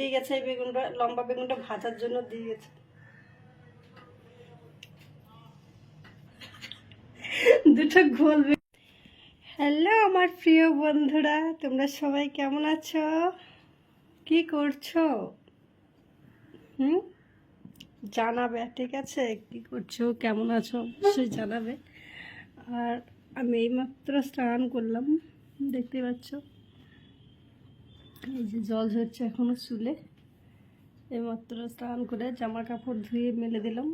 দিয়ে গেছে, এই বেগুনটা লম্বা বেগুনটা ভাজার জন্য দিয়ে গেছে। দুটো গোল। হ্যালো আমার প্রিয় বন্ধুরা, তোমরা সবাই কেমন আছো, কি করছো? জানাবে, ঠিক আছে? কি করছো, কেমন আছো অবশ্যই জানাবে। আর আমি এইমাত্র স্নান করলাম, দেখতে পাচ্ছ এই যে জল ঝরছে এখনো চুলে। এইমাত্র স্নান করে জামা কাপড় ধুয়ে মেলে দিলাম।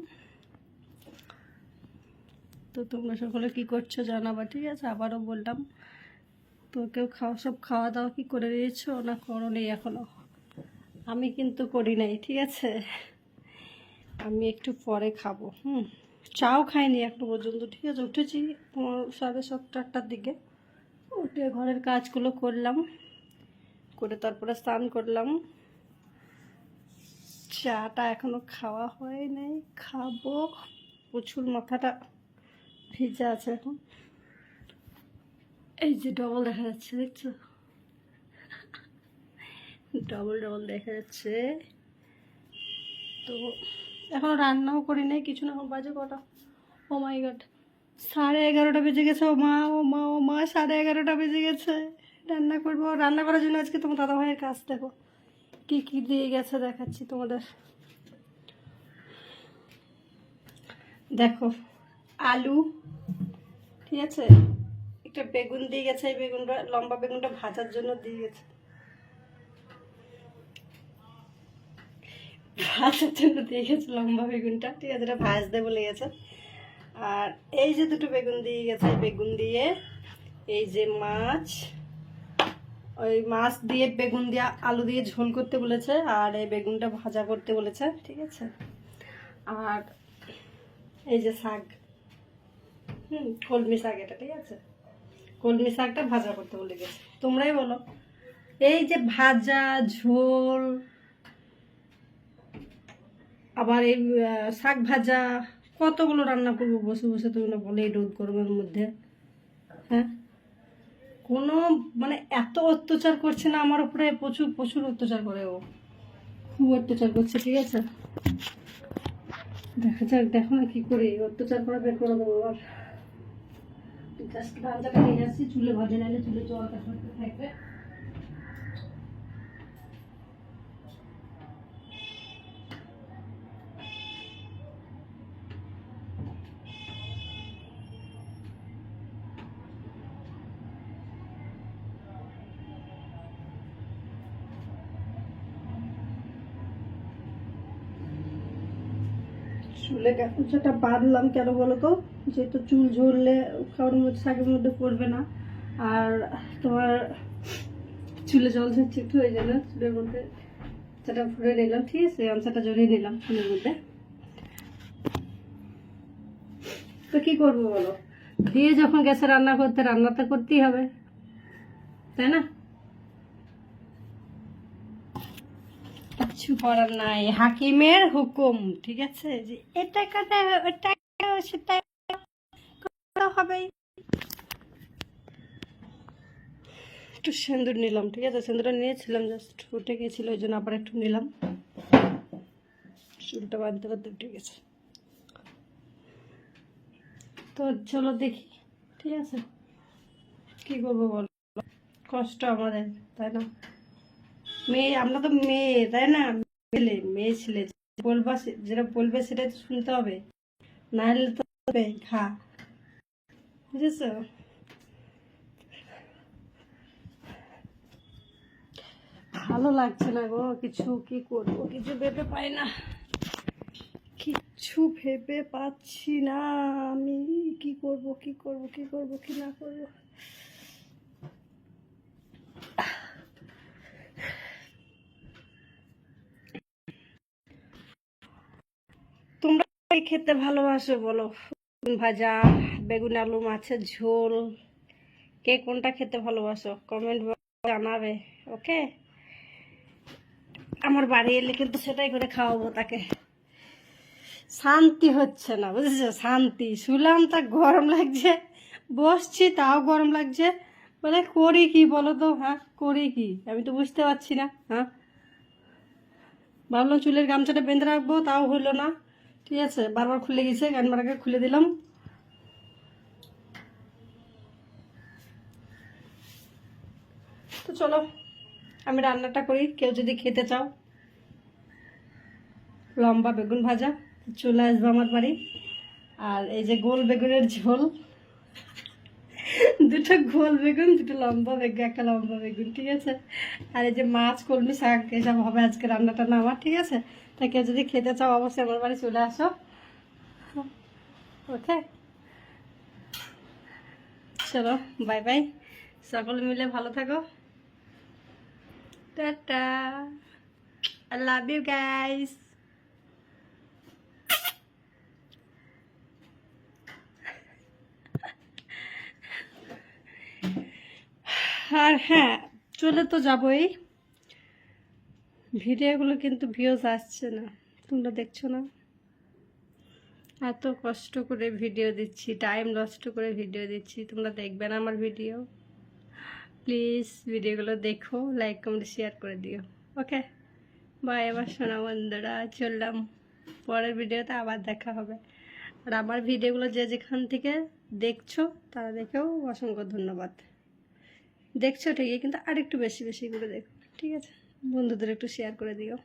তো তোমরা সকলে কি করছো জানাবা, ঠিক আছে? আবারও বললাম, তো কেউ সব খাওয়া দাওয়া কি করে দিয়েছো না করো নি এখনো? আমি কিন্তু করি নাই, ঠিক আছে? আমি একটু পরে খাবো। চাও খাইনি এখনো পর্যন্ত, ঠিক আছে? উঠেছি তোমার 7:30-8টার দিকে, উঠে ঘরের কাজগুলো করলাম, করে তারপরে স্নান করলাম। চাটা এখনো খাওয়া হয় নাই, খাবো। প্রচুর মাথাটা ভিজা আছে এখন। এই যে ডবল দেখা যাচ্ছে, দেখছো? ডবল ডবল দেখা যাচ্ছে। তো এখনো রান্নাও করি নাই কিছু না, বাজে কটা? ও মাই গড, 11:30 বেজে গেছে। ও মা, ও মা, ও মা, 11:30 বেজে গেছে। রান্না করবো, রান্না করার জন্য আজকে তোমার দাদা ভাইয়ের কাজ দেখো কি কি দিয়ে গেছে, দেখাচ্ছি তোমাদের। দেখো, আলু, ঠিক আছে, একটা বেগুন দিয়ে গেছে, এই বেগুনটা লম্বা বেগুনটা ভাজার জন্য দিয়ে গেছে, ভাজার জন্য দিয়ে গেছে লম্বা বেগুনটা, ঠিক আছে? এটা ভাজতে বলে গেছে। আর এই যে দুটো বেগুন দিয়ে গেছে, বেগুন দিয়ে এই যে মাছ, ওই মাছ দিয়ে বেগুন দিয়ে আলু দিয়ে ঝোল করতে বলেছে, আর এই বেগুনটা ভাজা করতে বলেছে, ঠিক আছে? আর এই যে শাক, কলমি শাক, এটা ঠিক আছে, কলমি শাকটা ভাজা করতে বলে গেছে। তোমরাই বলো, এই যে ভাজা ঝোল, আবার এই শাক ভাজা, কতগুলো রান্না করবো বসে বসে, তুমি না বলে এই রোদ গরমের মধ্যে? হ্যাঁ, কোনো মানে এত অত্যাচার করছে না আমার উপরে, প্রচুর প্রচুর অত্যাচার করে ও, খুব অত্যাচার করছে, ঠিক আছে? দেখা যাক, দেখো না কি করি, অত্যাচার করে বের করে দেবো। আর জাস্ট গাঞ্জাটা নিয়ে যাচ্ছি, চুলে ভাজে, নাইলে চুলে জল কাটতে থাকবে। চুলে গামছাটা বাঁধলাম কেন বলো তো? যেহেতু চুল ঝরলে খাওয়ার মধ্যে, শাকের মধ্যে পড়বে না। আর তোমার চুলে জল ঝরছে একটু, হয়ে যাবে চুলের মধ্যে, সেটা ভরে নিলাম, ঠিক আছে? গামছাটা জড়িয়ে নিলাম চুলের মধ্যে। তো কি করবো বলো, দিয়ে যখন গেছে রান্না করতে, রান্না তো করতেই হবে, তাই না? কিছু করার নাই, হাকিমের হুকুম, ঠিক আছে? যে এটা কাটা, ওটা সেটা হবেই। একটু সিঁদুর নিলাম, ঠিক আছে? সিঁদুরটা নিয়েছিলাম, জাস্ট উঠে গেছিল, ওই জন্য আবার একটু নিলাম। চুলটা বাঁধতে বাঁধতে উঠে গেছে। তো চলো দেখি, ঠিক আছে? কি করবো বলো, কষ্ট আমাদের, তাই না? মেয়ে, আমরা তো মেয়ে, তাই না? ছেলে, মেয়ে ছেলে, বলবা যেটা বলবে সেটাই তো শুনতে হবে, না হলে তো ঘা, বুঝেছো? ভালো লাগছে না গো কিছু, কি করবো কিছু ভেবে পাই না, কিচ্ছু ভেবে পাচ্ছি না আমি, কি করব কি করব কি করব কি না করব। তোমরা কি খেতে ভালোবাসো বলো? বেগুন ভাজা, বেগুন আলু মাছের ঝোল, কে কোনটা খেতে ভালোবাসো কমেন্ট বক্সে জানাবে, ওকে? আমার বাড়ি এলে কিন্তু সেটাই করে খাওয়াবো তাকে। শান্তি হচ্ছে না, বুঝেছো? শান্তি, শুলাম তা গরম লাগছে, বসছি তাও গরম লাগছে, মানে করি কি বলো তো? হ্যাঁ, করি কি আমি তো বুঝতে পারছি না। হ্যাঁ, ভাবলাম চুলের গামছাটা বেঁধে রাখবো, তাও হইলো না। ঠিক আছে, বারবার খুলে গেছে, গানমারাকে খুলে দিলাম। তো চলো আমি রান্নাটা করি। কেউ যদি খেতে চাও লম্বা বেগুন ভাজা, চলে আসবো আমার বাড়ি। আর এই যে গোল বেগুনের ঝোল, দুটো গোল বেগুন, দুটো লম্বা বেগুন, একটা লম্বা বেগুন, ঠিক আছে। আর এই যে মাছ, কলমি শাক, এসব হবে আজকে রান্নাটা না আমার, ঠিক আছে। তাই কেউ যদি খেতে চাও অবশ্যই আমার বাড়ি চলে আসো। ওকে, চলো বাই বাই, সকলে মিলে ভালো থাকো, tata, I love you guys. আর হ্যাঁ, চলে তো যাবোই, ভিডিওগুলো কিন্তু ভিউজ আসছে না, তোমরা দেখছো না। এত কষ্ট করে ভিডিও দিচ্ছি, টাইম নষ্ট করে ভিডিও দিচ্ছি, তোমরা দেখবে না আমার ভিডিও। প্লিজ ভিডিওগুলো দেখো, লাইক কমেন্ট শেয়ার করে দিও। ওকে বাই, আবার শোনা বন্ধুরা, চললাম। পরের ভিডিওতে আবার দেখা হবে। আর আমার ভিডিওগুলো যে যেখান থেকে দেখছো তারা দেখেও অসংখ্য ধন্যবাদ। দেখছো ঠিকই, কিন্তু আরেকটু বেশি বেশি করে দেখো, ঠিক আছে। বন্ধুদের একটু শেয়ার করে দিও।